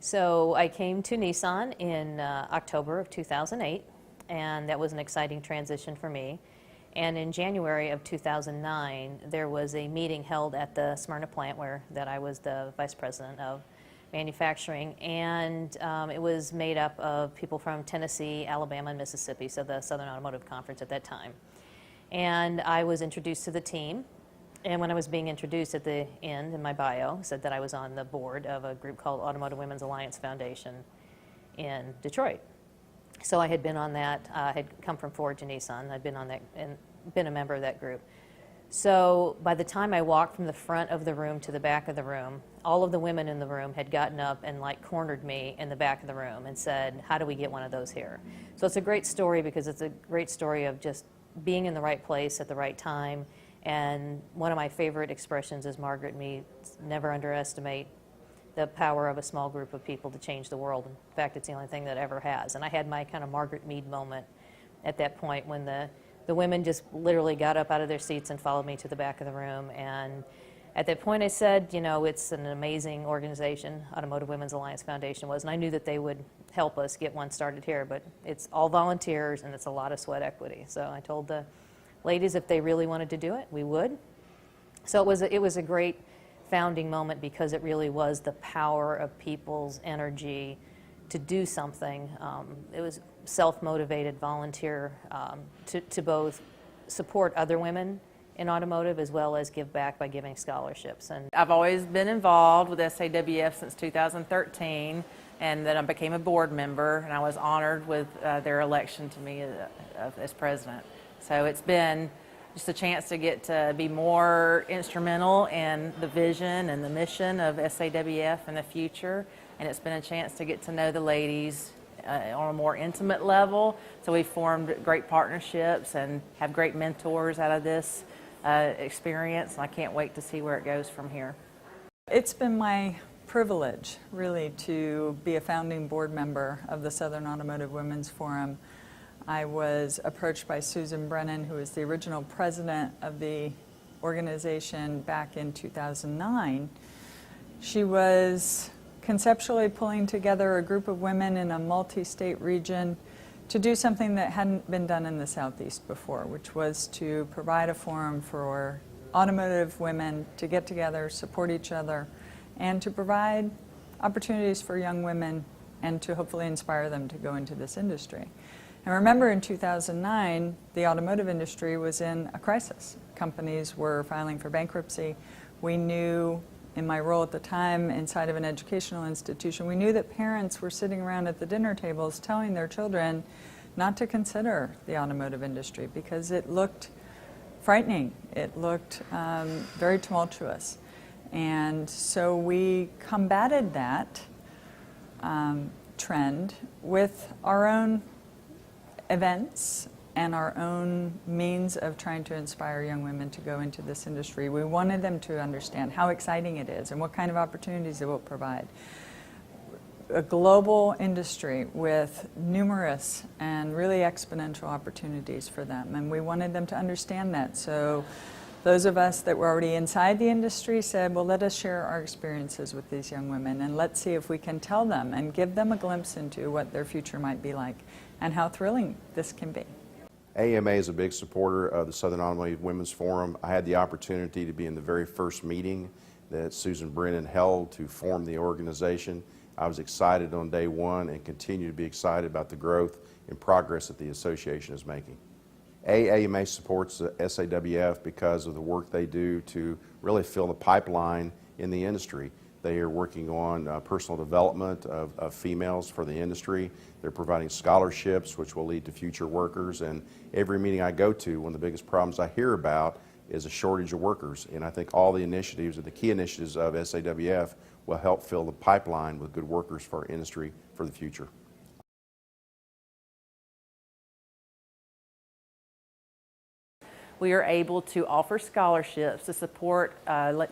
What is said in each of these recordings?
So I came to Nissan in October of 2008, and that was an exciting transition for me. And in January of 2009, there was a meeting held at the Smyrna plant that I was the vice president of manufacturing, and it was made up of people from Tennessee, Alabama, and Mississippi, so the Southern Automotive Conference at that time. And I was introduced to the team, and when I was being introduced at the end in my bio, said that I was on the board of a group called Automotive Women's Alliance Foundation in Detroit. So I had been on that, had come from Ford to Nissan. I'd been on that and been a member of that group. So by the time I walked from the front of the room to the back of the room, all of the women in the room had gotten up and cornered me in the back of the room and said, how do we get one of those here? So it's a great story because it's a great story of just being in the right place at the right time. And one of my favorite expressions is Margaret Mead's, never underestimate the power of a small group of people to change the world. In fact, it's the only thing that ever has. And I had my kind of Margaret Mead moment at that point when the women just literally got up out of their seats and followed me to the back of the room. And at that point I said, you know, it's an amazing organization, Automotive Women's Alliance Foundation was, and I knew that they would help us get one started here, but it's all volunteers and it's a lot of sweat equity. So I told the ladies if they really wanted to do it, we would. So it was a great founding moment because it really was the power of people's energy to do something. It was self-motivated volunteer to both support other women in automotive as well as give back by giving scholarships. And I've always been involved with SAWF since 2013, and then I became a board member, and I was honored with their election to me as president. So it's been just a chance to get to be more instrumental in the vision and the mission of SAWF in the future, and it's been a chance to get to know the ladies on a more intimate level. So we've formed great partnerships and have great mentors out of this experience, and I can't wait to see where it goes from here. It's been my privilege, really, to be a founding board member of the Southern Automotive Women's Forum. I was approached by Susan Brennan, who was the original president of the organization back in 2009. She was conceptually pulling together a group of women in a multi-state region to do something that hadn't been done in the Southeast before, which was to provide a forum for automotive women to get together, support each other, and to provide opportunities for young women and to hopefully inspire them to go into this industry. And remember, in 2009, the automotive industry was in a crisis. Companies were filing for bankruptcy. We knew, in my role at the time inside of an educational institution, we knew that parents were sitting around at the dinner tables telling their children not to consider the automotive industry because it looked frightening. It looked very tumultuous. And so we combated that trend with our own events and our own means of trying to inspire young women to go into this industry. We wanted them to understand how exciting it is and what kind of opportunities it will provide. A global industry with numerous and really exponential opportunities for them, and we wanted them to understand that. So those of us that were already inside the industry said, well, let us share our experiences with these young women and let's see if we can tell them and give them a glimpse into what their future might be like and how thrilling this can be. AMA is a big supporter of the Southern Automotive Women's Forum. I had the opportunity to be in the very first meeting that Susan Brennan held to form the organization. I was excited on day one and continue to be excited about the growth and progress that the association is making. AMA supports the SAWF because of the work they do to really fill the pipeline in the industry. They are working on personal development of females for the industry. They're providing scholarships which will lead to future workers, and every meeting I go to, one of the biggest problems I hear about is a shortage of workers, and I think all the initiatives or the key initiatives of SAWF will help fill the pipeline with good workers for our industry for the future. We are able to offer scholarships to support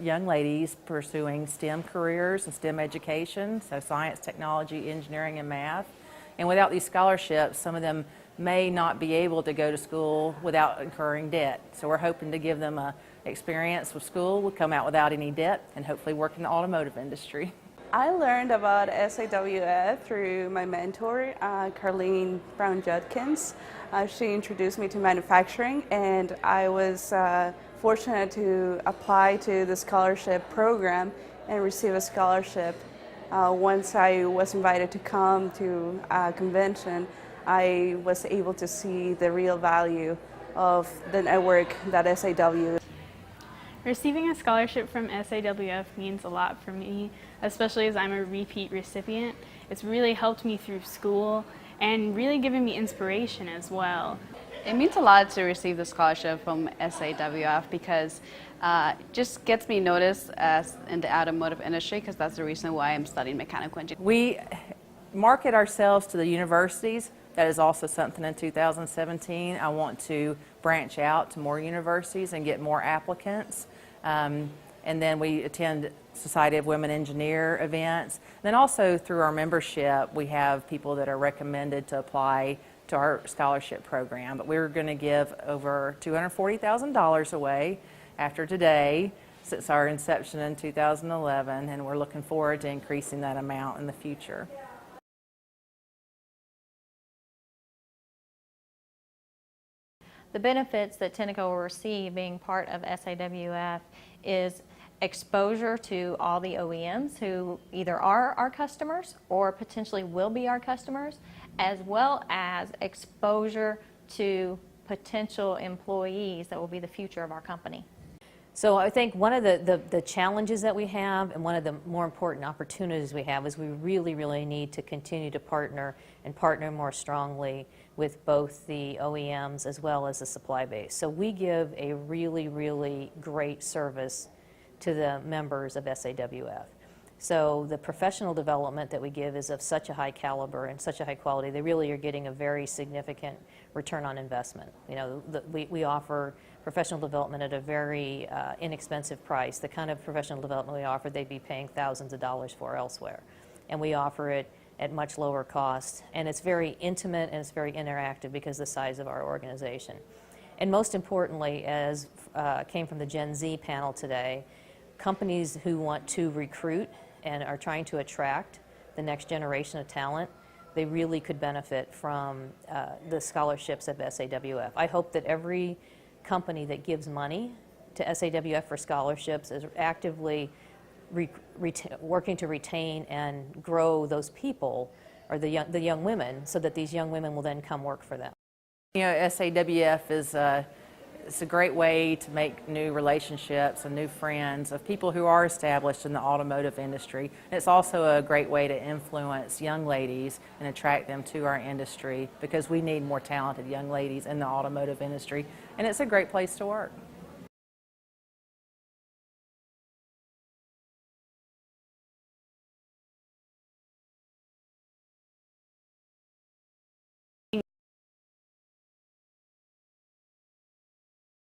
young ladies pursuing STEM careers and STEM education, so science, technology, engineering, and math. And without these scholarships, some of them may not be able to go to school without incurring debt. So we're hoping to give them an experience with school, will come out without any debt, and hopefully work in the automotive industry. I learned about SAWF through my mentor, Carlene Brown-Judkins. She introduced me to manufacturing, and I was fortunate to apply to the scholarship program and receive a scholarship. Once I was invited to come to a convention, I was able to see the real value of the network that SAW. Receiving a scholarship from SAWF means a lot for me, especially as I'm a repeat recipient. It's really helped me through school and really given me inspiration as well. It means a lot to receive the scholarship from SAWF because it just gets me noticed as in the automotive industry, because that's the reason why I'm studying mechanical engineering. We market ourselves to the universities. That is also something in 2017. I want to branch out to more universities and get more applicants. And then we attend Society of Women Engineer events. Then also through our membership, we have people that are recommended to apply to our scholarship program. But we're going to give over $240,000 away after today, since our inception in 2011, and we're looking forward to increasing that amount in the future. The benefits that Tenneco will receive being part of SAWF is exposure to all the OEMs who either are our customers or potentially will be our customers, as well as exposure to potential employees that will be the future of our company. So I think one of the challenges that we have, and one of the more important opportunities we have, is we really need to continue to partner and partner more strongly with both the OEMs as well as the supply base. So we give a really great service to the members of SAWF. So the professional development that we give is of such a high caliber and such a high quality, they really are getting a very significant return on investment. You know, we offer professional development at a very inexpensive price. The kind of professional development we offer, they'd be paying thousands of dollars for elsewhere. And we offer it at much lower cost, and it's very intimate and it's very interactive because of the size of our organization. And most importantly, as came from the Gen Z panel today, companies who want to recruit and are trying to attract the next generation of talent, they really could benefit from the scholarships of SAWF. I hope that every company that gives money to SAWF for scholarships is actively working to retain and grow those people, or the young women, so that these young women will then come work for them. You know, SAWF is it's a great way to make new relationships and new friends of people who are established in the automotive industry. And it's also a great way to influence young ladies and attract them to our industry, because we need more talented young ladies in the automotive industry, and it's a great place to work.